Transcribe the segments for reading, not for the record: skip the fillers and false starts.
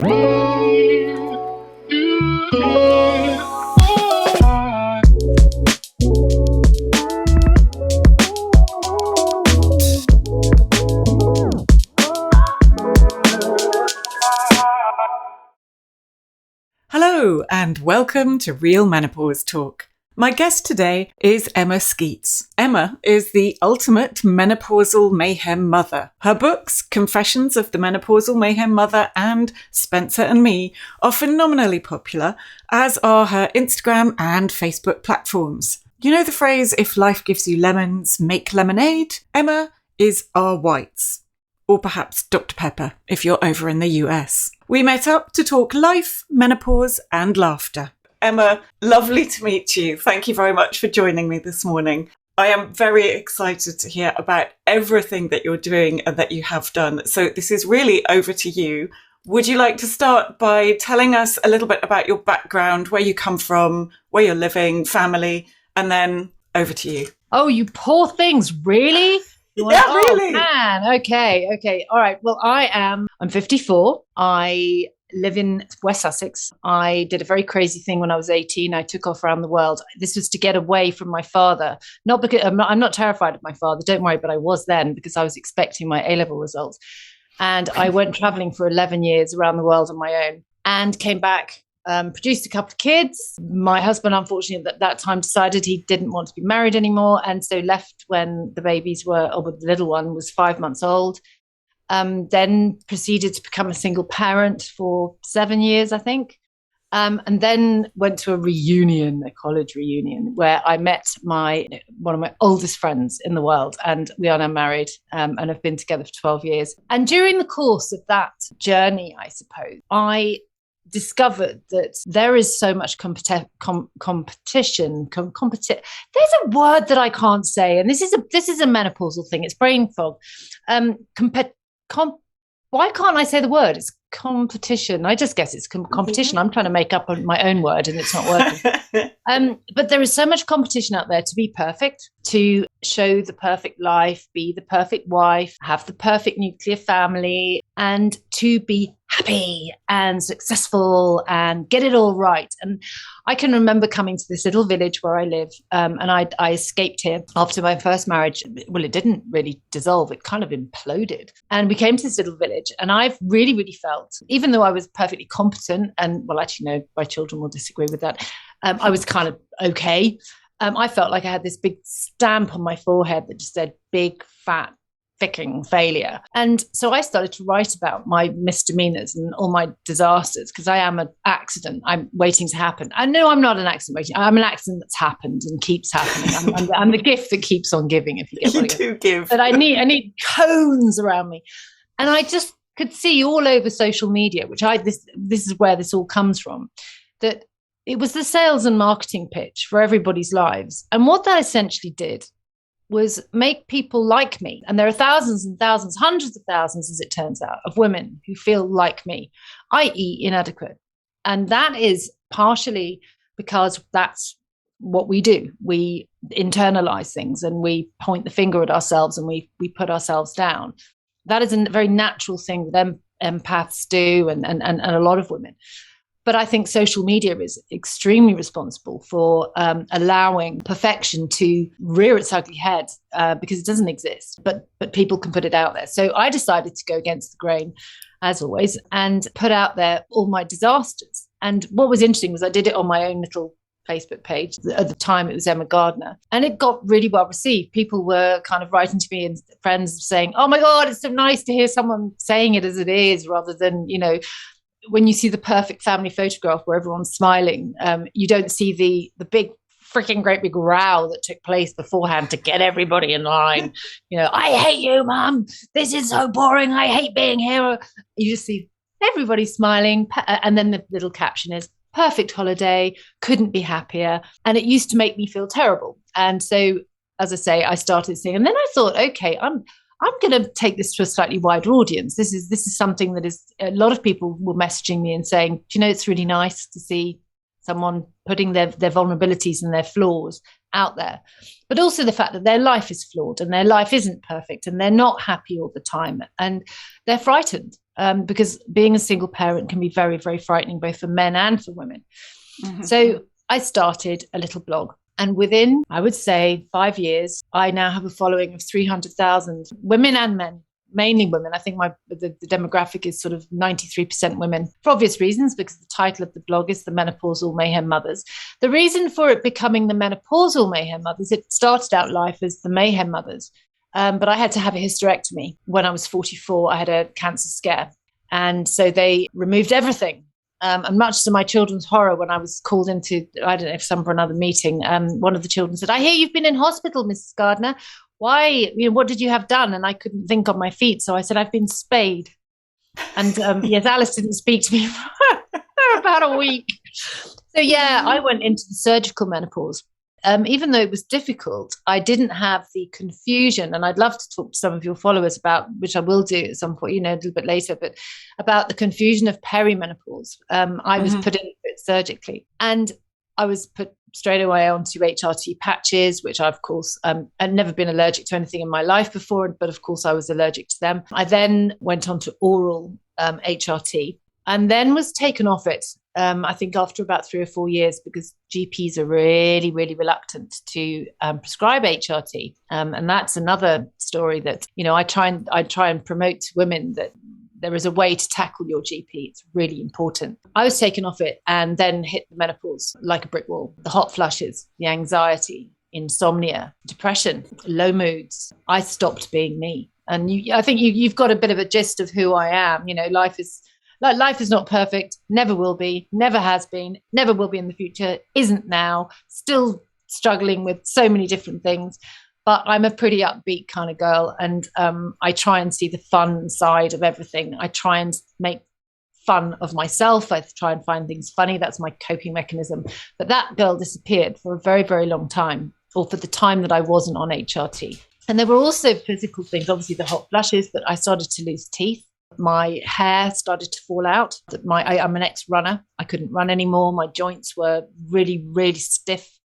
Hello and welcome to Real Menopause Talk. My guest today is Emma Skeates. Emma is the ultimate menopausal mayhem mother. Her books, Confessions of the Menopausal Mayhem Mother and Spencer and Me, are phenomenally popular, as are her Instagram and Facebook platforms. You know the phrase, if life gives you lemons, make lemonade? Emma is our whites. Or perhaps Dr. Pepper, if you're over in the US. We met up to talk life, menopause, and laughter. Emma, lovely to meet you. Thank you very much for joining me this morning. I am very excited to hear about everything that you're doing and that you have done. So this is really over to you. Would you like to start by telling us a little bit about your background, where you come from, where you're living, family, and then over to you. Oh, you poor things, really? Yeah, really. Oh, man. Okay. All right. Well, I'm 54. I live in West Sussex. I did a very crazy thing when I was 18. I took off around the world. This was to get away from my father. Not because I'm not terrified of my father. Don't worry, but I was then because I was expecting my A-level results. And I went traveling for 11 years around the world on my own and came back. Produced a couple of kids. My husband, unfortunately, at that time decided he didn't want to be married anymore. And so left when the babies were, or the little one was 5 months old. Then proceeded to become a single parent for 7 years, I think. And then went to a college reunion, where I met one of my oldest friends in the world. And we are now married and have been together for 12 years. And during the course of that journey, I suppose, I discovered that there is so much competition. There's a word that I can't say, and this is a menopausal thing. It's brain fog. Why can't I say the word? It's competition. I just guess it's competition. I'm trying to make up my own word, and it's not working. But there is so much competition out there to be perfect, to show the perfect life, be the perfect wife, have the perfect nuclear family, and to be happy and successful and get it all right. And I can remember coming to this little village where I live, and I escaped here after my first marriage. Well, it didn't really dissolve. It kind of imploded. And we came to this little village, and I've really, really felt, even though I was perfectly competent, and well, actually, no, my children will disagree with that. I was kind of okay. I felt like I had this big stamp on my forehead that just said big, fat, ficking failure. And so I started to write about my misdemeanors and all my disasters, because I am an accident. I'm waiting to happen. I know I'm not an accident waiting. I'm an accident that's happened and keeps happening. I'm the gift that keeps on giving, if you get what I mean. You do give. But I need cones around me. And I just could see all over social media, which this is where this all comes from, that it was the sales and marketing pitch for everybody's lives. And what that essentially did was make people like me. And there are thousands and thousands, hundreds of thousands, as it turns out, of women who feel like me, i.e. inadequate. And that is partially because that's what we do. We internalize things and we point the finger at ourselves and we put ourselves down. That is a very natural thing that empaths do and a lot of women. But I think social media is extremely responsible for allowing perfection to rear its ugly head because it doesn't exist, but people can put it out there. So I decided to go against the grain, as always, and put out there all my disasters. And what was interesting was I did it on my own little Facebook page. At the time, it was Emma Gardner. And it got really well received. People were kind of writing to me and friends saying, oh my God, it's so nice to hear someone saying it as it is, rather than, when you see the perfect family photograph where everyone's smiling, you don't see the big freaking great big row that took place beforehand to get everybody in line. I hate you, Mum. This is so boring. I hate being here. You just see everybody smiling. And then the little caption is, perfect holiday, couldn't be happier. And it used to make me feel terrible. And so, as I say, I started seeing, and then I thought, okay, I'm going to take this to a slightly wider audience. This is something that is, a lot of people were messaging me and saying, do you know, it's really nice to see someone putting their vulnerabilities and their flaws out there, but also the fact that their life is flawed and their life isn't perfect and they're not happy all the time and they're frightened. because being a single parent can be very, very frightening, both for men and for women. Mm-hmm. So I started a little blog. And within, I would say, 5 years, I now have a following of 300,000 women and men, mainly women. I think the demographic is sort of 93% women, for obvious reasons, because the title of the blog is The Menopausal Mayhem Mothers. The reason for it becoming The Menopausal Mayhem Mothers, it started out life as The Mayhem Mothers. But I had to have a hysterectomy when I was 44. I had a cancer scare. And so they removed everything. And much to my children's horror, when I was called into, I don't know if some for another meeting, one of the children said, "I hear you've been in hospital, Mrs. Gardner. Why? What did you have done?" And I couldn't think on my feet. So I said, "I've been spayed." And yes, Alice didn't speak to me for about a week. So yeah, I went into the surgical menopause. Even though it was difficult, I didn't have the confusion, and I'd love to talk to some of your followers about, which I will do at some point, a little bit later, but about the confusion of perimenopause. I was put into it surgically, and I was put straight away onto HRT patches, which I, of course, I'd never been allergic to anything in my life before, but of course I was allergic to them. I then went on to oral HRT, and then was taken off it, I think after about 3 or 4 years, because GPs are really, really reluctant to prescribe HRT. And that's another story that, I try and promote to women that there is a way to tackle your GP. It's really important. I was taken off it and then hit the menopause like a brick wall. The hot flushes, the anxiety, insomnia, depression, low moods. I stopped being me. And I think you've got a bit of a gist of who I am. Life is not perfect, never will be, never has been, never will be in the future, isn't now, still struggling with so many different things. But I'm a pretty upbeat kind of girl, and I try and see the fun side of everything. I try and make fun of myself. I try and find things funny. That's my coping mechanism. But that girl disappeared for a very, very long time, or for the time that I wasn't on HRT. And there were also physical things, obviously the hot flushes, but I started to lose teeth. My hair started to fall out. I'm an ex-runner. I couldn't run anymore. My joints were really, really stiff.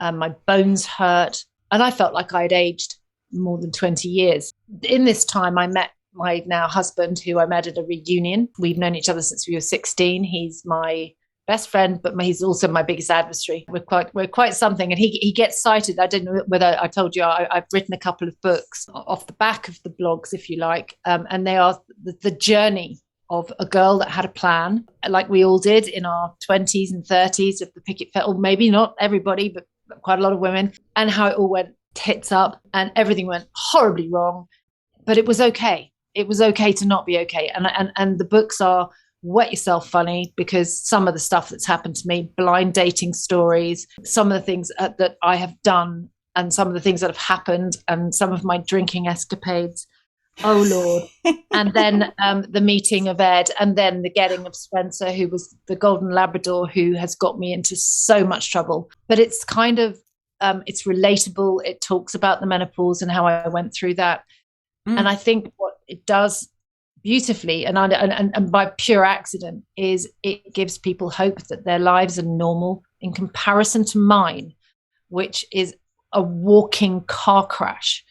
My bones hurt. And I felt like I'd aged more than 20 years. In this time, I met my now husband, who I met at a reunion. We've known each other since we were 16. He's my best friend, but he's also my biggest adversary. We're quite something. And he gets cited. I don't know whether I told you, I've written a couple of books off the back of the blogs, if you like. And they are the journey of a girl that had a plan, like we all did in our 20s and 30s of the picket fence, or maybe not everybody, but quite a lot of women, and how it all went tits up and everything went horribly wrong. But it was okay. It was okay to not be okay. And the books are wet yourself funny, because some of the stuff that's happened to me, blind dating stories, some of the things that I have done, and some of the things that have happened, and some of my drinking escapades. Oh, Lord. And then the meeting of Ed, and then the getting of Spencer, who was the golden Labrador, who has got me into so much trouble. But it's kind of, it's relatable. It talks about the menopause and how I went through that. And I think what it does beautifully, and by pure accident, is it gives people hope that their lives are normal in comparison to mine, which is a walking car crash.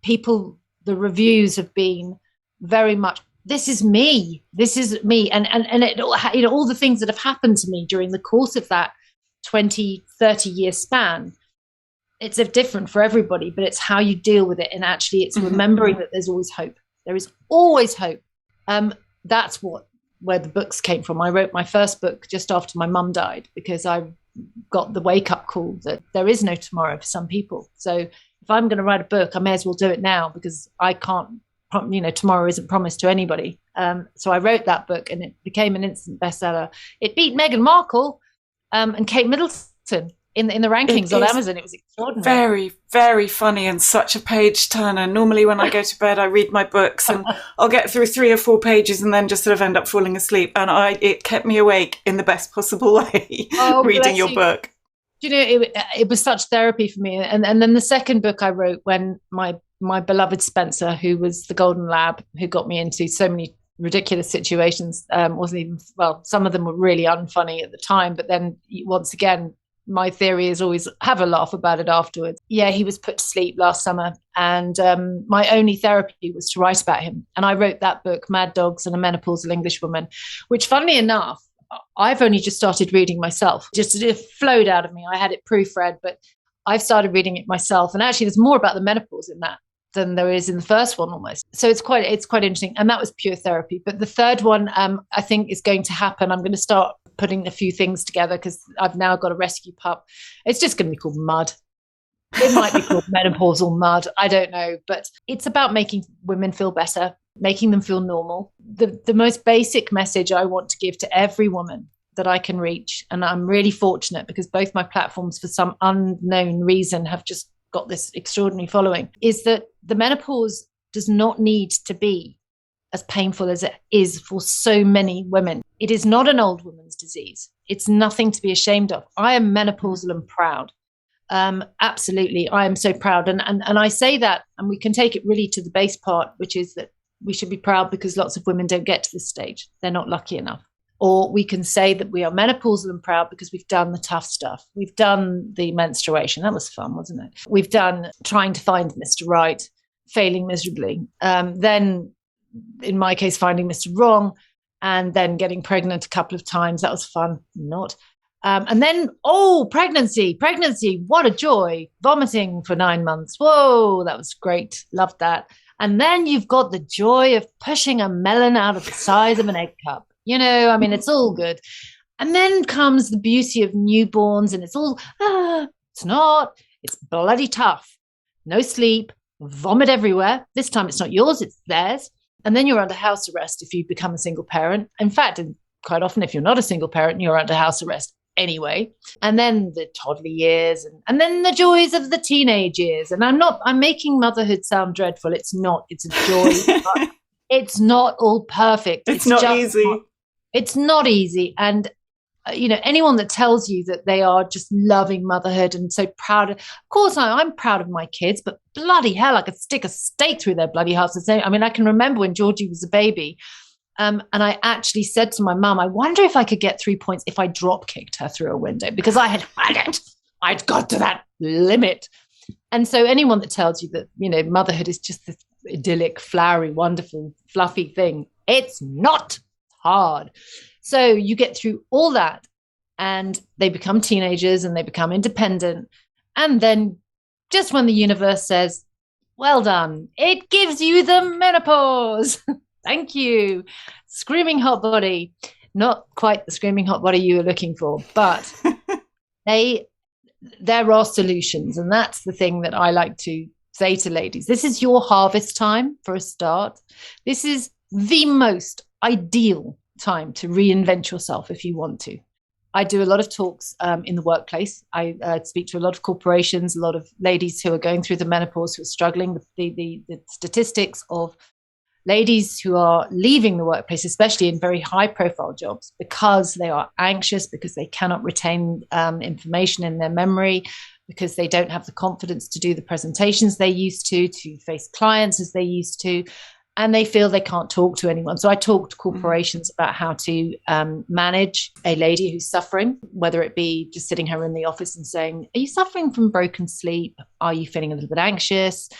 People, the reviews have been very much, this is me, and it, all the things that have happened to me during the course of that 20, 30 year span. It's different for everybody, but it's how you deal with it. And actually it's remembering that there's always hope. There is always hope. That's where the books came from. I wrote my first book just after my mum died, because I got the wake up call that there is no tomorrow for some people. So if I'm going to write a book, I may as well do it now, because I can't, tomorrow isn't promised to anybody. So I wrote that book, and it became an instant bestseller. It beat Meghan Markle and Kate Middleton in the rankings on Amazon. It was extraordinary. Very, very funny, and such a page turner. Normally when I go to bed, I read my books, and I'll get through 3 or 4 pages and then just sort of end up falling asleep. And it kept me awake in the best possible way, reading your book. It was such therapy for me. And then the second book I wrote, when my beloved Spencer, who was the golden lab, who got me into so many ridiculous situations, wasn't even, well, some of them were really unfunny at the time, but then once again, my theory is always have a laugh about it afterwards. Yeah, he was put to sleep last summer, and my only therapy was to write about him. And I wrote that book, Mad Dogs and a Menopausal English Woman, which, funnily enough, I've only just started reading myself. Just it flowed out of me. I had it proofread, but I've started reading it myself. And actually, there's more about the menopause in that than there is in the first one almost. So it's quite interesting. And that was pure therapy. But the third one, I think is going to happen. I'm going to start putting a few things together because I've now got a rescue pup. It's just going to be called Mud. It might be called Menopausal Mud. I don't know. But it's about making women feel better, making them feel normal. The most basic message I want to give to every woman that I can reach, and I'm really fortunate because both my platforms for some unknown reason have just got this extraordinary following, is that the menopause does not need to be as painful as it is for so many women. It is not an old woman's disease. It's nothing to be ashamed of. I am menopausal and proud. Absolutely. I am so proud. And I say that, and we can take it really to the base part, which is that we should be proud because lots of women don't get to this stage. They're not lucky enough. Or we can say that we are menopausal and proud because we've done the tough stuff. We've done the menstruation. That was fun, wasn't it? We've done trying to find Mr. Right, failing miserably. Then, in my case, finding Mr. Wrong, and then getting pregnant a couple of times. That was fun. Not. And then, pregnancy, what a joy. Vomiting for 9 months. Whoa, that was great. Loved that. And then you've got the joy of pushing a melon out of the size of an egg cup. You know, I mean, it's all good. And then comes the beauty of newborns, and it's all, it's not, it's bloody tough. No sleep, vomit everywhere. This time it's not yours, it's theirs. And then you're under house arrest if you become a single parent. In fact, quite often, if you're not a single parent, you're under house arrest anyway. And then the toddler years, and then the joys of the teenage years. And I'm making motherhood sound dreadful. It's not, it's a joy. It's not all perfect. It's not easy. It's not easy. And, anyone that tells you that they are just loving motherhood and so proud of course, I'm proud of my kids, but bloody hell, I could stick a stake through their bloody hearts. I mean, I can remember when Georgie was a baby. And I actually said to my mum, I wonder if I could get 3 points if I drop kicked her through a window, because I had it. I'd got to that limit. And so anyone that tells you that, motherhood is just this idyllic, flowery, wonderful, fluffy thing, it's not hard. So you get through all that and they become teenagers and they become independent. And then just when the universe says, well done, it gives you the menopause. Thank you. Screaming hot body. Not quite the screaming hot body you were looking for, but there are solutions. And that's the thing that I like to say to ladies. This is your harvest time for a start. This is the most ideal time to reinvent yourself if you want to. I do a lot of talks in the workplace. I speak to a lot of corporations, a lot of ladies who are going through the menopause, who are struggling with the statistics of ladies who are leaving the workplace, especially in very high profile jobs, because they are anxious, because they cannot retain information in their memory, because they don't have the confidence to do the presentations they used to face clients as they used to, and they feel they can't talk to anyone. So I talk to corporations about how to manage a lady who's suffering, whether it be just sitting her in the office and saying, are you suffering from broken sleep? Are you feeling a little bit anxious?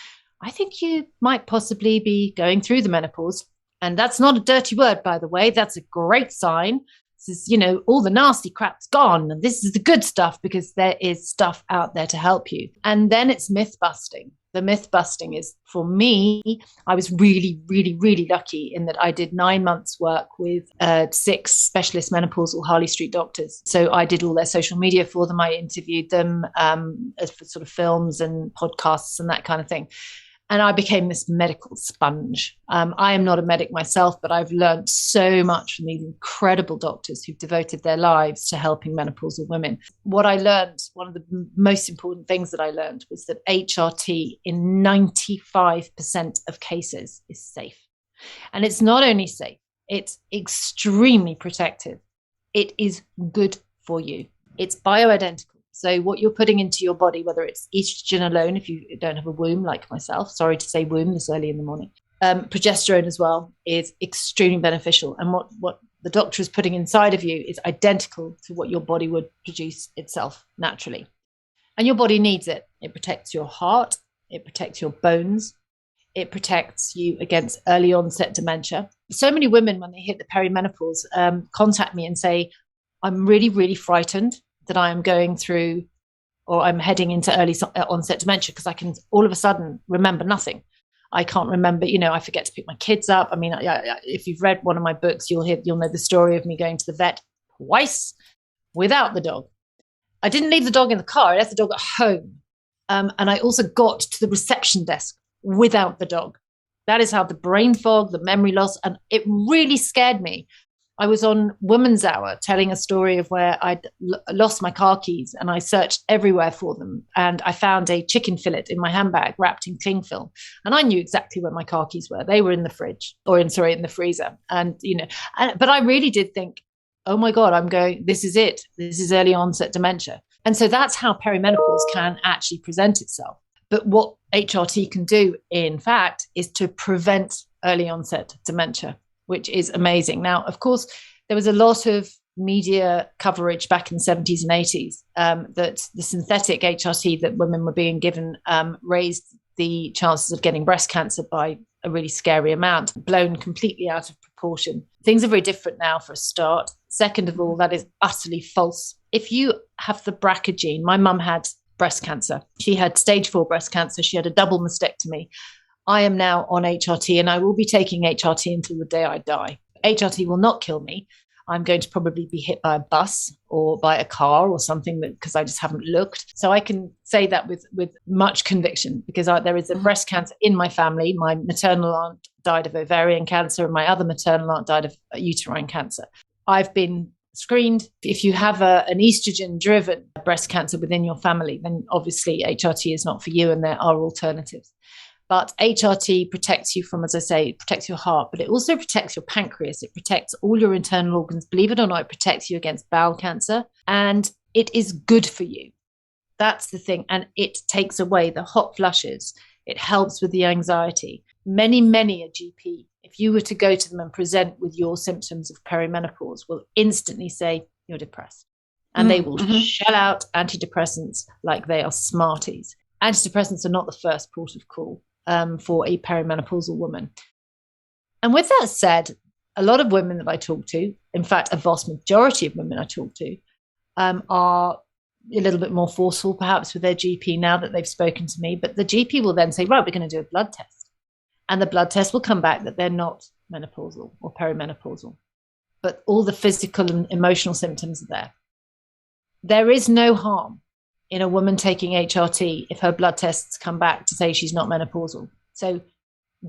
I think you might possibly be going through the menopause. And that's not a dirty word, by the way. That's a great sign. This is, all the nasty crap's gone. And this is the good stuff, because there is stuff out there to help you. And then it's myth busting. The myth busting is, for me, I was really, really, really lucky in that I did 9 months work with 6 specialist menopausal Harley Street doctors. So I did all their social media for them. I interviewed them for sort of films and podcasts and that kind of thing. And I became this medical sponge. I am not a medic myself, but I've learned so much from these incredible doctors who've devoted their lives to helping menopausal women. What I learned, one of the most important things that I learned, was that HRT in 95% of cases is safe. And it's not only safe, it's extremely protective. It is good for you. It's bioidentical. So what you're putting into your body, whether it's estrogen alone, if you don't have a womb like myself, sorry to say womb this early in the morning, progesterone as well is extremely beneficial. And what the doctor is putting inside of you is identical to what your body would produce itself naturally. And your body needs it. It protects your heart. It protects your bones. It protects you against early onset dementia. So many women, when they hit the perimenopause, contact me and say, I'm really, really frightened that I am going through or I'm heading into early onset dementia because I can all of a sudden remember nothing. I can't remember, I forget to pick my kids up. I mean, if you've read one of my books, you'll know the story of me going to the vet twice without the dog. I didn't leave the dog in the car. I left the dog at home. And I also got to the reception desk without the dog. That is how the brain fog, the memory loss, and it really scared me. I was on Woman's Hour telling a story of where I'd lost my car keys and I searched everywhere for them. And I found a chicken fillet in my handbag wrapped in cling film. And I knew exactly where my car keys were. They were in the fridge in the freezer. And, but I really did think, oh my God, this is it. This is early onset dementia. And so that's how perimenopause can actually present itself. But what HRT can do, in fact, is to prevent early onset dementia, which is amazing. Now, of course, there was a lot of media coverage back in the 70s and 80s that the synthetic HRT that women were being given raised the chances of getting breast cancer by a really scary amount, blown completely out of proportion. Things are very different now, for a start. Second of all, that is utterly false. If you have the BRCA gene, my mum had breast cancer. She had stage 4 breast cancer. She had a double mastectomy. I am now on HRT and I will be taking HRT until the day I die. HRT will not kill me. I'm going to probably be hit by a bus or by a car or something because I just haven't looked. So I can say that with much conviction because there is a breast cancer in my family. My maternal aunt died of ovarian cancer and my other maternal aunt died of uterine cancer. I've been screened. If you have an estrogen-driven breast cancer within your family, then obviously HRT is not for you and there are alternatives. But HRT protects you from, as I say, it protects your heart, but it also protects your pancreas. It protects all your internal organs. Believe it or not, it protects you against bowel cancer. And it is good for you. That's the thing. And it takes away the hot flushes. It helps with the anxiety. Many a GP, if you were to go to them and present with your symptoms of perimenopause, will instantly say, you're depressed. And they will shell out antidepressants like they are Smarties. Antidepressants are not the first port of call for a perimenopausal woman. And with that said, a lot of women that I talk to, in fact, a vast majority of women I talk to, are a little bit more forceful perhaps with their GP now that they've spoken to me. But the GP will then say, right, we're going to do a blood test. And the blood test will come back that they're not menopausal or perimenopausal. But all the physical and emotional symptoms are there. There is no harm in a woman taking HRT if her blood tests come back to say she's not menopausal. So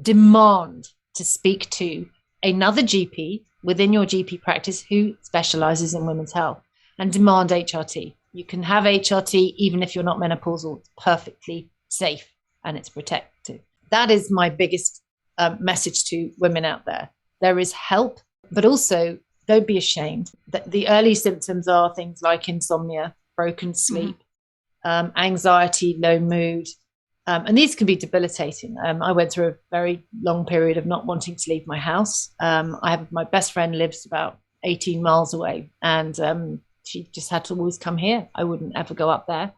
demand to speak to another GP within your GP practice who specializes in women's health and demand HRT. You can have HRT even if you're not menopausal. It's perfectly safe and it's protective. That is my biggest message to women out there. There is help, but also don't be ashamed. The early symptoms are things like insomnia, broken sleep, anxiety, low mood. And these can be debilitating. I went through a very long period of not wanting to leave my house. My best friend lives about 18 miles away and she just had to always come here. I wouldn't ever go up there.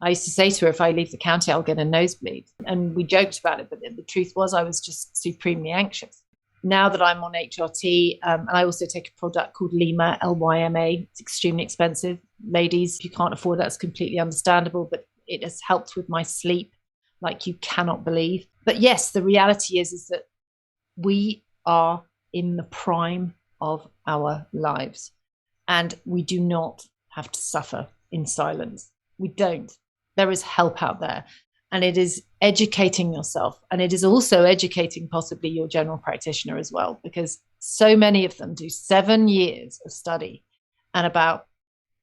I used to say to her, if I leave the county, I'll get a nosebleed. And we joked about it, but the truth was I was just supremely anxious. Now that I'm on HRT, and I also take a product called Lyma, Lyma. It's extremely expensive. Ladies, if you can't afford that, it's completely understandable, but it has helped with my sleep like you cannot believe. But yes, the reality is that we are in the prime of our lives and we do not have to suffer in silence. We don't. There is help out there. And it is educating yourself. And it is also educating possibly your general practitioner as well, because so many of them do 7 years of study and about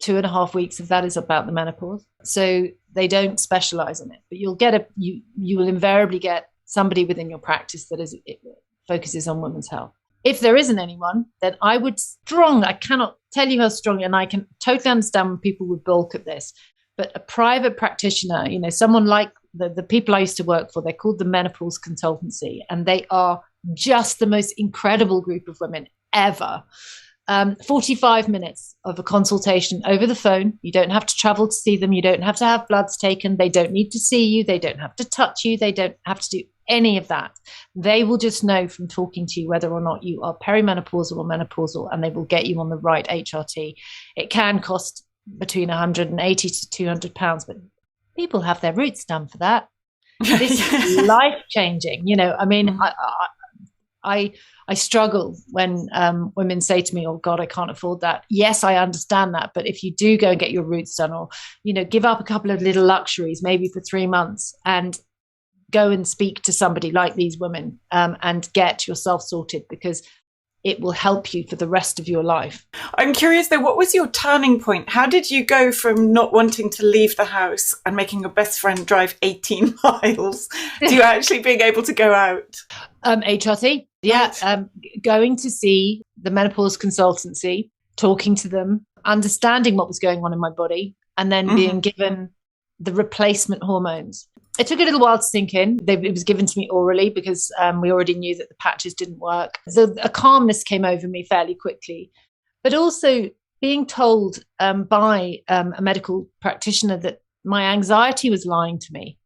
2.5 weeks of that is about the menopause. So they don't specialize in it, but you will invariably get somebody within your practice that focuses on women's health. If there isn't anyone, then I cannot tell you how strong, and I can totally understand when people would balk at this, but a private practitioner, someone like the people I used to work for, they're called the Menopause Consultancy, and they are just the most incredible group of women ever. 45 minutes of a consultation over the phone. You don't have to travel to see them. You don't have to have bloods taken. They don't need to see you. They don't have to touch you. They don't have to do any of that. They will just know from talking to you whether or not you are perimenopausal or menopausal, and they will get you on the right HRT. It can cost between 180 to 200 pounds, but people have their roots done for that. This is life-changing. You know, I mean, I struggle when women say to me, oh God, I can't afford that. Yes, I understand that. But if you do go and get your roots done, or, you know, give up a couple of little luxuries, maybe for 3 months, and go and speak to somebody like these women, and get yourself sorted, because it will help you for the rest of your life. I'm curious though, what was your turning point? How did you go from not wanting to leave the house and making your best friend drive 18 miles to you actually being able to go out? HRT. Yeah. Right. Going to see the menopause consultancy, talking to them, understanding what was going on in my body, and then being given the replacement hormones. It took a little while to sink in. It was given to me orally because we already knew that the patches didn't work. So a calmness came over me fairly quickly. But also being told by a medical practitioner that my anxiety was lying to me.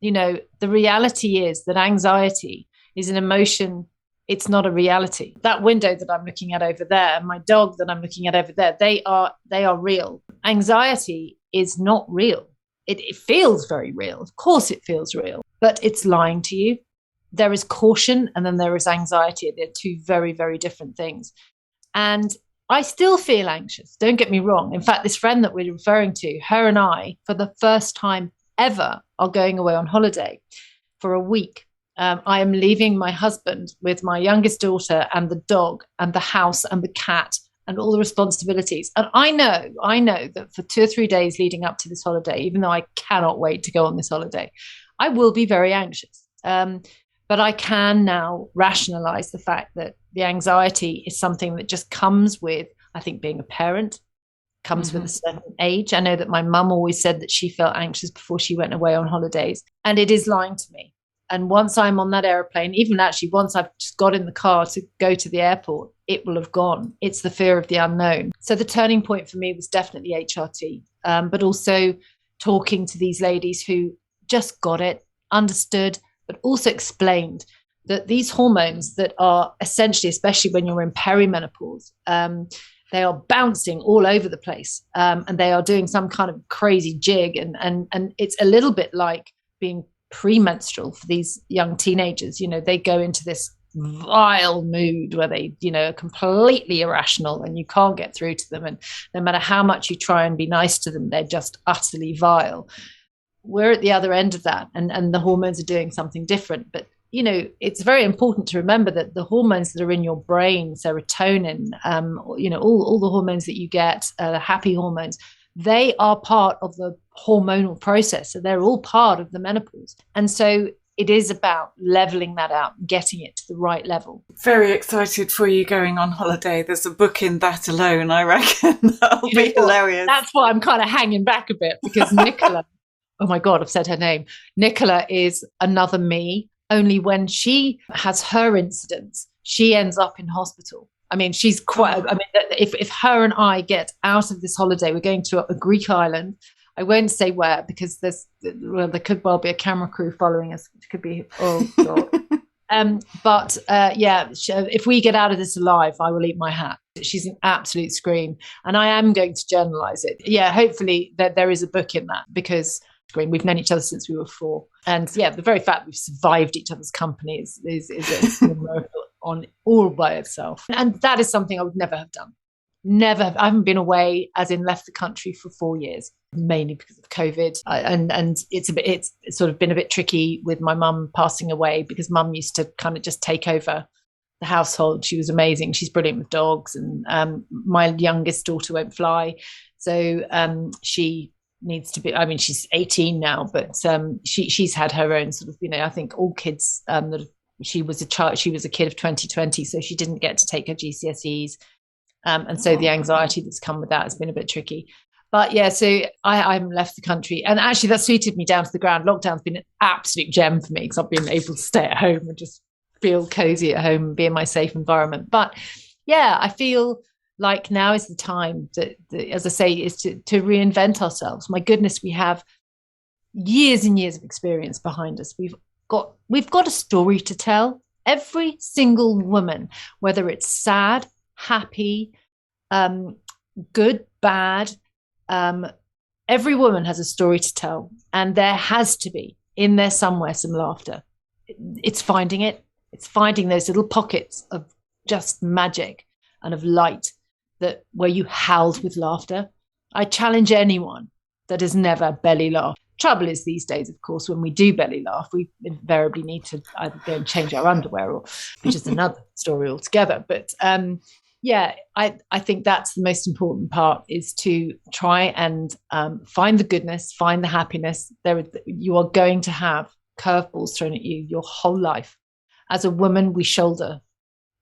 You know, the reality is that anxiety is an emotion. It's not a reality. That window that I'm looking at over there, my dog that I'm looking at over there, they are real. Anxiety is not real. It feels very real. Of course it feels real, but it's lying to you. There is caution and then there is anxiety. They're two very, very different things. And I still feel anxious. Don't get me wrong. In fact, this friend that we're referring to, her and I, for the first time ever, are going away on holiday for a week. I am leaving my husband with my youngest daughter and the dog and the house and the cat and all the responsibilities. And I know that for 2 or 3 days leading up to this holiday, even though I cannot wait to go on this holiday, I will be very anxious. But I can now rationalize the fact that the anxiety is something that just comes with, I think, being a parent, comes with a certain age. I know that my mum always said that she felt anxious before she went away on holidays, and it is lying to me. And once I'm on that airplane, even actually once I've just got in the car to go to the airport, it will have gone. It's the fear of the unknown. So the turning point for me was definitely HRT, but also talking to these ladies who just got it, understood, but also explained that these hormones that are essentially, especially when you're in perimenopause, they are bouncing all over the place, and they are doing some kind of crazy jig. And it's a little bit like being premenstrual for these young teenagers. You know, they go into this vile mood where they, you know, are completely irrational and you can't get through to them. And no matter how much you try and be nice to them, they're just utterly vile. We're at the other end of that, and the hormones are doing something different. But, you know, it's very important to remember that the hormones that are in your brain, serotonin, you know, all the hormones that you get, the happy hormones, they are part of the hormonal process. So they're all part of the menopause. And so it is about leveling that out, getting it to the right level. Very excited for you going on holiday. There's a book in that alone, I reckon. That'll be hilarious. That's why I'm kind of hanging back a bit, because Nicola, oh my God, I've said her name. Nicola is another me, only when she has her incidents, she ends up in hospital. I mean, she's quite, I mean, if her and I get out of this holiday, we're going to a Greek island. I won't say where, because there could well be a camera crew following us, which could be, oh God. But if we get out of this alive, I will eat my hat. She's an absolute scream. And I am going to journalize it. Yeah, hopefully there is a book in that, because we've known each other since we were 4. And yeah, the very fact we've survived each other's company is a miracle on all by itself. And that is something I would never have done. I haven't been away, as in left the country, for 4 years, mainly because of COVID. And it's sort of been a bit tricky with my mum passing away, because mum used to kind of just take over the household. She was amazing. She's brilliant with dogs. And my youngest daughter won't fly. So she needs to be, I mean, she's 18 now, but she's had her own sort of, you know, I think all kids she was a kid of 2020, so she didn't get to take her GCSEs. And so the anxiety that's come with that has been a bit tricky. But yeah, so I'm left the country. And actually that suited me down to the ground. Lockdown's been an absolute gem for me, because I've been able to stay at home and just feel cozy at home and be in my safe environment. But yeah, I feel like now is the time that as I say, is to reinvent ourselves. My goodness, we have years and years of experience behind us. We've got a story to tell. Every single woman, whether it's sad, happy, good, bad, every woman has a story to tell, and there has to be in there somewhere some laughter. It's finding it. It's finding those little pockets of just magic and of light that where you howled with laughter. I challenge anyone that has never belly laughed. Trouble is these days, of course, when we do belly laugh, we invariably need to either go and change our underwear, or which is another story altogether. But yeah, I think that's the most important part, is to try and find the goodness, find the happiness. You are going to have curveballs thrown at you your whole life. As a woman, we shoulder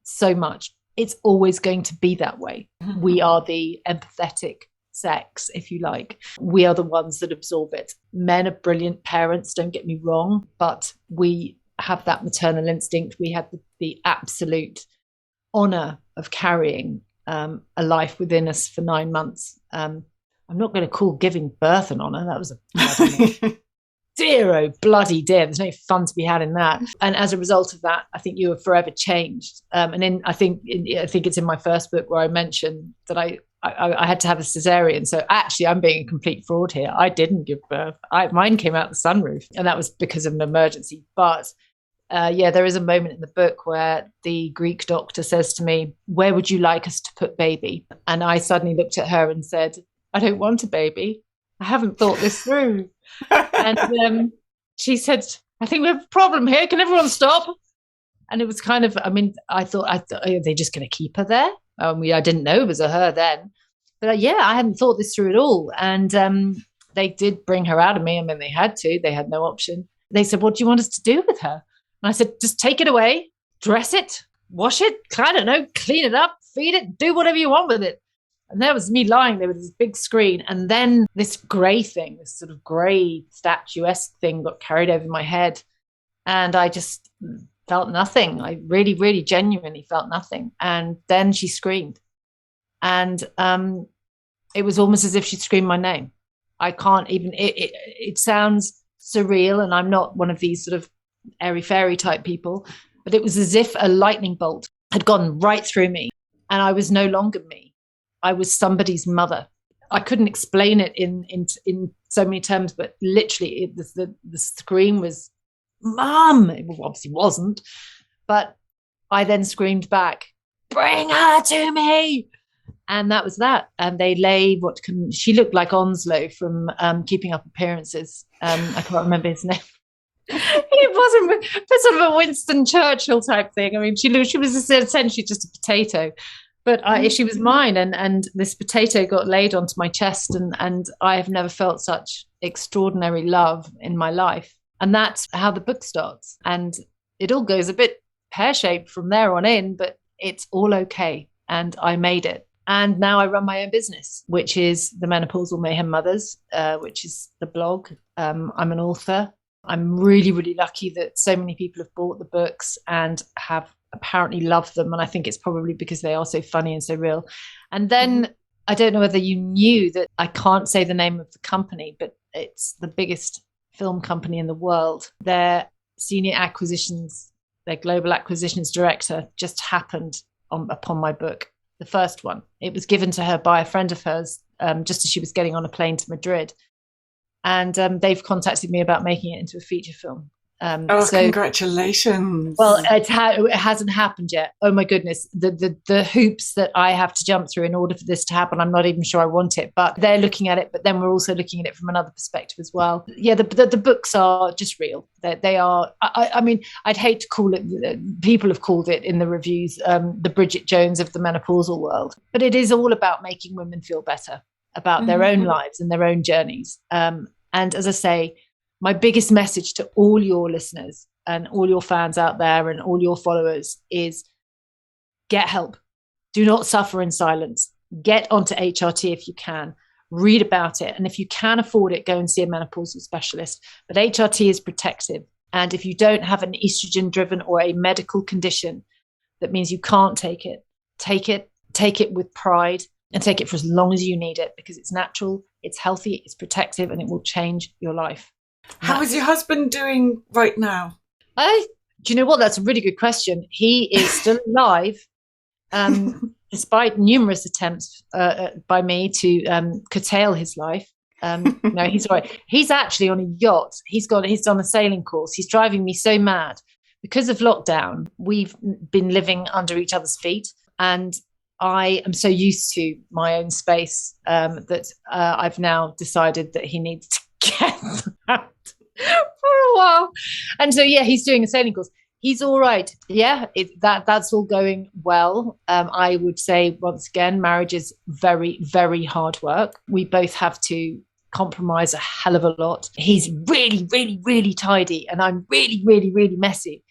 so much. It's always going to be that way. We are the empathetic sex, if you like. We are the ones that absorb it. Men are brilliant parents, don't get me wrong, but we have that maternal instinct. We have the absolute honor of carrying a life within us for 9 months. I'm not going to call giving birth an honor. That was a dear, oh bloody dear. There's no fun to be had in that. And as a result of that, I think you are forever changed. And then I think it's in my first book where I mentioned that I had to have a cesarean. So actually, I'm being a complete fraud here. I didn't give birth. Mine came out the sunroof, and that was because of an emergency. But yeah, there is a moment in the book where the Greek doctor says to me, "Where would you like us to put baby?" And I suddenly looked at her and said, "I don't want a baby. I haven't thought this through." And she said, "I think we have a problem here. Can everyone stop?" And it was kind of, I mean, I thought, are they just going to keep her there? I didn't know it was a her then. But yeah, I hadn't thought this through at all. And they did bring her out of me. I mean, they had to. They had no option. They said, "What do you want us to do with her?" And I said, "Just take it away, dress it, wash it, I don't know, clean it up, feed it, do whatever you want with it." And there was me lying there with this big screen. And then this grey thing, this sort of grey statuesque thing got carried over my head. And I just felt nothing. I really, really genuinely felt nothing. And then she screamed. And it was almost as if she'd screamed my name. I can't even, it sounds surreal. And I'm not one of these sort of airy-fairy type people. But it was as if a lightning bolt had gone right through me. And I was no longer me. I was somebody's mother. I couldn't explain it in so many terms, but literally the scream was, "Mum!" It obviously wasn't, but I then screamed back, "Bring her to me!" And that was that. And they lay she looked like Onslow from Keeping Up Appearances. I can't remember his name. It wasn't sort of a Winston Churchill type thing. I mean, she was essentially just a potato. But she was mine, and this potato got laid onto my chest, and I have never felt such extraordinary love in my life. And that's how the book starts. And it all goes a bit pear-shaped from there on in, but it's all okay. And I made it. And now I run my own business, which is the Menopausal Mayhem Mothers, which is the blog. I'm an author. I'm really, really lucky that so many people have bought the books and have apparently loved them. And I think it's probably because they are so funny and so real. And then I don't know whether you knew that I can't say the name of the company, but it's the biggest film company in the world. Their senior acquisitions, their global acquisitions director just happened upon my book, the first one. It was given to her by a friend of hers just as she was getting on a plane to Madrid. And they've contacted me about making it into a feature film. So, congratulations. Well, it hasn't happened yet. Oh my goodness. The hoops that I have to jump through in order for this to happen, I'm not even sure I want it, but they're looking at it. But then we're also looking at it from another perspective as well. Yeah, the books are just real. They are, I mean, I'd hate to call it, people have called it in the reviews, the Bridget Jones of the menopausal world. But it is all about making women feel better about their own lives and their own journeys. And as I say, my biggest message to all your listeners and all your fans out there and all your followers is get help. Do not suffer in silence. Get onto HRT if you can. Read about it. And if you can afford it, go and see a menopausal specialist. But HRT is protective. And if you don't have an estrogen-driven or a medical condition that means you can't take it, take it with pride and take it for as long as you need it, because it's natural, it's healthy, it's protective, and it will change your life. How is your husband doing right now? Do you know what? That's a really good question. He is still alive, despite numerous attempts by me to curtail his life. No, he's all right. He's actually on a yacht. He's done a sailing course. He's driving me so mad. Because of lockdown, we've been living under each other's feet, and I am so used to my own space that I've now decided that he needs to get out for a while. And so, yeah, he's doing a sailing course. He's all right. Yeah, that's all going well. I would say, once again, marriage is very, very hard work. We both have to compromise a hell of a lot. He's really, really, really tidy, and I'm really, really, really messy.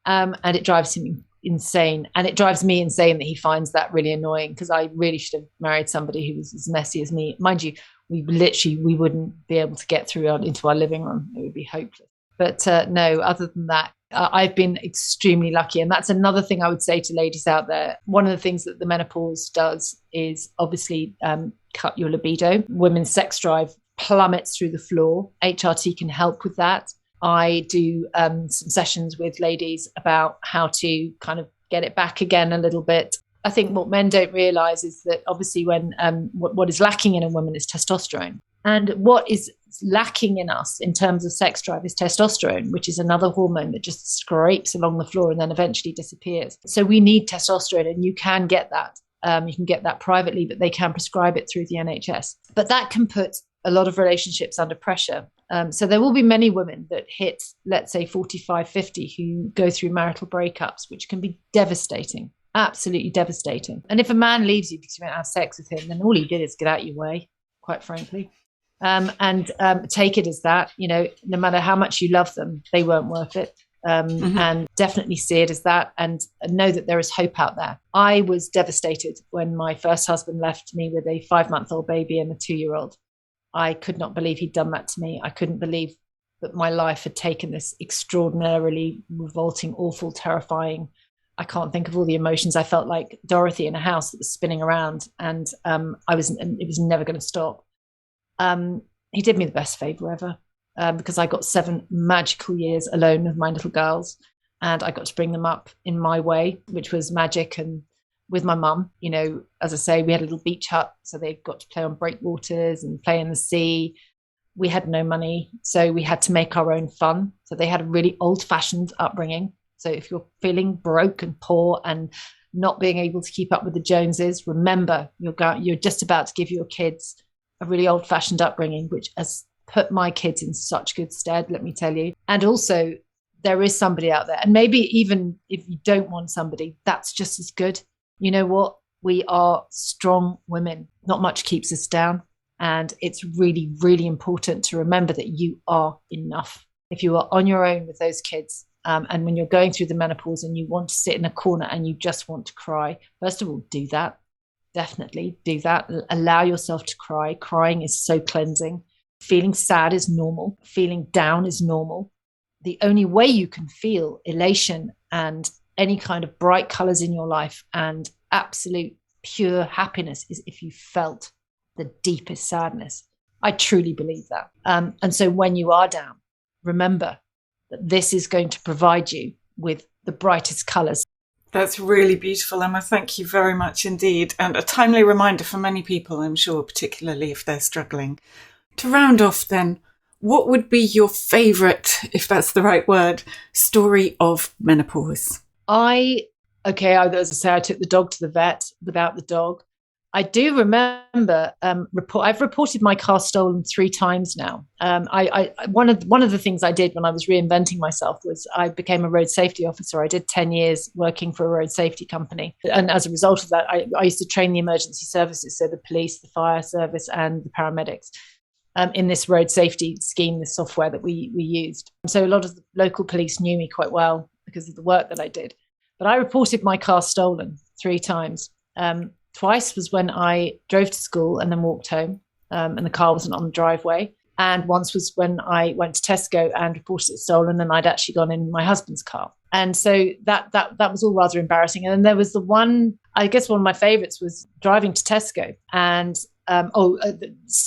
And it drives him insane. And it drives me insane that he finds that really annoying, because I really should have married somebody who was as messy as me. Mind you, we wouldn't be able to get through into our living room. It would be hopeless. But no, other than that, I've been extremely lucky. And that's another thing I would say to ladies out there. One of the things that the menopause does is obviously cut your libido. Women's sex drive plummets through the floor. HRT can help with that. I do some sessions with ladies about how to kind of get it back again a little bit. I think what men don't realize is that obviously when what is lacking in a woman is testosterone. And what is lacking in us in terms of sex drive is testosterone, which is another hormone that just scrapes along the floor and then eventually disappears. So we need testosterone, and you can get that. You can get that privately, but they can prescribe it through the NHS. But that can put a lot of relationships under pressure. So there will be many women that hit, let's say, 45, 50, who go through marital breakups, which can be devastating, absolutely devastating. And if a man leaves you because you won't have sex with him, then all he did is get out your way, quite frankly. And take it as that, no matter how much you love them, they weren't worth it. And definitely see it as that, and know that there is hope out there. I was devastated when my first husband left me with a 5-month-old baby and a 2-year-old. I could not believe he'd done that to me. I couldn't believe that my life had taken this extraordinarily revolting, awful, terrifying. I can't think of all the emotions. I felt like Dorothy in a house that was spinning around, and it was never going to stop. He did me the best favor ever, because I got 7 magical years alone with my little girls, and I got to bring them up in my way, which was magic. And with my mum, as I say, we had a little beach hut, so they got to play on breakwaters and play in the sea. We had no money, so we had to make our own fun. So they had a really old-fashioned upbringing. So if you're feeling broke and poor and not being able to keep up with the Joneses, remember you're just about to give your kids a really old-fashioned upbringing, which has put my kids in such good stead, let me tell you. And also, there is somebody out there, and maybe even if you don't want somebody, that's just as good. You know what? We are strong women. Not much keeps us down. And it's really, really important to remember that you are enough. If you are on your own with those kids, and when you're going through the menopause and you want to sit in a corner and you just want to cry, first of all, do that. Definitely do that. Allow yourself to cry. Crying is so cleansing. Feeling sad is normal. Feeling down is normal. The only way you can feel elation and any kind of bright colors in your life and absolute pure happiness is if you felt the deepest sadness. I truly believe that. And so when you are down, remember that this is going to provide you with the brightest colors. That's really beautiful, Emma. Thank you very much indeed. And a timely reminder for many people, I'm sure, particularly if they're struggling. To round off then, what would be your favourite, if that's the right word, story of menopause? As I say, I took the dog to the vet without the dog. I do remember I've reported my car stolen 3 times now. One of the things I did when I was reinventing myself was I became a road safety officer. I did 10 years working for a road safety company, and as a result of that, I used to train the emergency services, so the police, the fire service, and the paramedics, in this road safety scheme, this software that we used. So a lot of the local police knew me quite well because of the work that I did. But I reported my car stolen 3 times. Twice was when I drove to school and then walked home, and the car wasn't on the driveway. And once was when I went to Tesco and reported it stolen, and I'd actually gone in my husband's car. And so that was all rather embarrassing. And then there was the one, I guess one of my favorites was driving to Tesco, and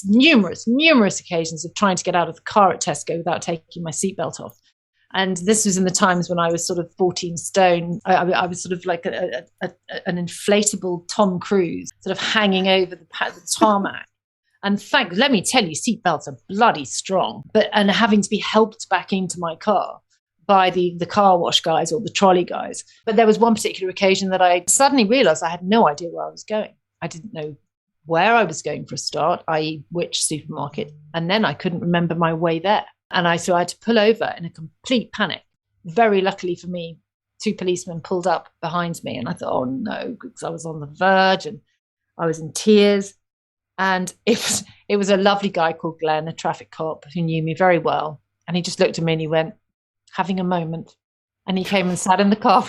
numerous occasions of trying to get out of the car at Tesco without taking my seatbelt off. And this was in the times when I was sort of 14 stone. I was sort of like an inflatable Tom Cruise, sort of hanging over the tarmac. And let me tell you, seatbelts are bloody strong. And having to be helped back into my car by the car wash guys or the trolley guys. But there was one particular occasion that I suddenly realized I had no idea where I was going. I didn't know where I was going for a start, i.e. which supermarket. And then I couldn't remember my way there. And so I had to pull over in a complete panic. Very luckily for me, 2 policemen pulled up behind me. And I thought, oh no, because I was on the verge and I was in tears. And it was a lovely guy called Glenn, a traffic cop who knew me very well. And he just looked at me and he went, having a moment. And he came and sat in the car.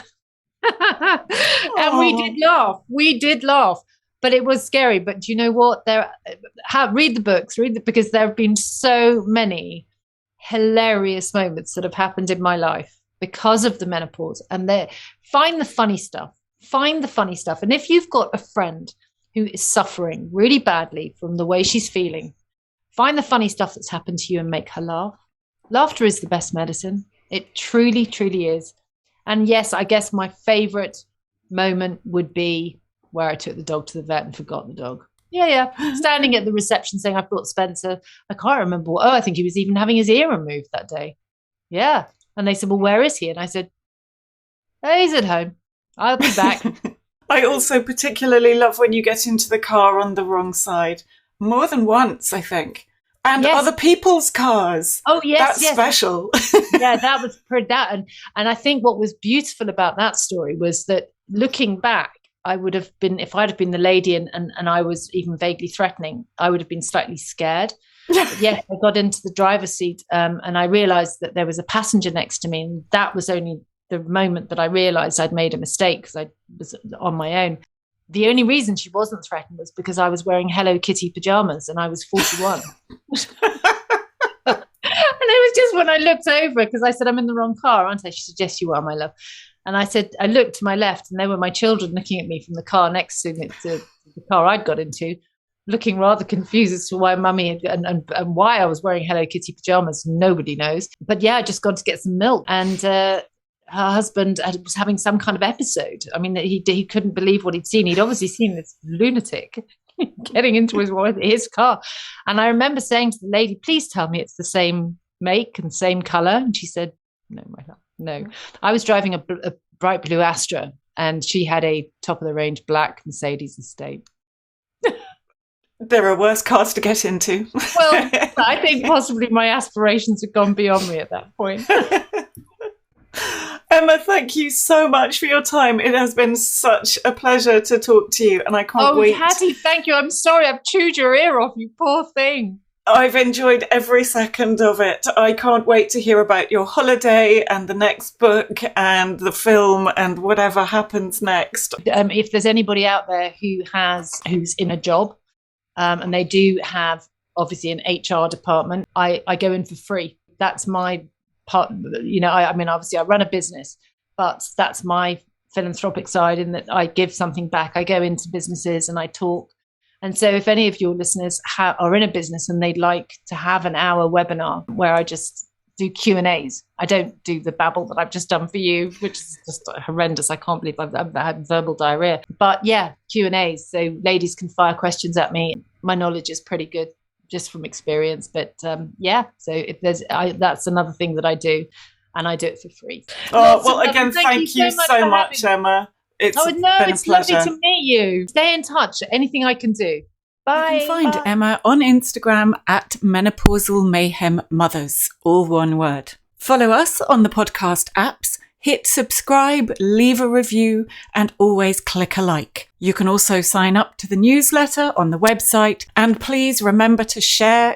And we did laugh. But it was scary. But do you know what? Read the books, because there have been so many hilarious moments that have happened in my life because of the menopause. And find the funny stuff. And if you've got a friend who is suffering really badly from the way she's feeling, find the funny stuff that's happened to you and make her laugh. Laughter is the best medicine. It truly, truly is. And yes, I guess my favorite moment would be where I took the dog to the vet and forgot the dog. Yeah. Standing at the reception saying, I've brought Spencer. I can't remember. I think he was even having his ear removed that day. Yeah. And they said, well, where is he? And I said, oh, he's at home. I'll be back. I also particularly love when you get into the car on the wrong side. More than once, I think. And other people's cars. Oh, yes. That's special. Yeah, that was that. And I think what was beautiful about that story was that looking back, I would have been, if I'd have been the lady and I was even vaguely threatening, I would have been slightly scared. But yes, I got into the driver's seat and I realized that there was a passenger next to me. And that was only the moment that I realized I'd made a mistake because I was on my own. The only reason she wasn't threatened was because I was wearing Hello Kitty pajamas and I was 41. And it was just when I looked over, because I said, I'm in the wrong car, aren't I? She said, yes, you are, my love. And I said, I looked to my left and there were my children looking at me from the car next to the car I'd got into, looking rather confused as to why mummy and why I was wearing Hello Kitty pajamas. Nobody knows. But yeah, I just got to get some milk. And her husband was having some kind of episode. I mean, he couldn't believe what he'd seen. He'd obviously seen this lunatic getting into his car. And I remember saying to the lady, please tell me it's the same make and same color. And she said, no, my love. No, I was driving a bright blue Astra and she had a top of the range black Mercedes estate. There are worse cars to get into. Well, I think possibly my aspirations had gone beyond me at that point. Emma, thank you so much for your time. It has been such a pleasure to talk to you and I can't wait. Oh, Hattie, thank you. I'm sorry I've chewed your ear off, you poor thing. I've enjoyed every second of it. I can't wait to hear about your holiday and the next book and the film and whatever happens next. If there's anybody out there who's in a job and they do have obviously an HR department, I go in for free. That's my part. I mean, obviously I run a business, but that's my philanthropic side in that I give something back. I go into businesses and I talk. And so if any of your listeners are in a business and they'd like to have an hour webinar where I just do Q&As, I don't do the babble that I've just done for you, which is just horrendous. I can't believe I've had verbal diarrhea. But yeah, Q&As. So ladies can fire questions at me. My knowledge is pretty good just from experience. But yeah, so if that's another thing that I do, and I do it for free. Oh, well, again, thank you so much, Emma. It's been a pleasure. Lovely to meet you. Stay in touch. Anything I can do. Bye. You can find Emma on Instagram at Menopausal Mayhem Mothers, all one word. Follow us on the podcast apps, hit subscribe, leave a review, and always click a like. You can also sign up to the newsletter on the website, and please remember to share.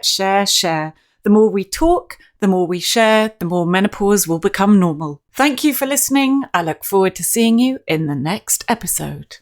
The more we talk, the more we share, the more menopause will become normal. Thank you for listening. I look forward to seeing you in the next episode.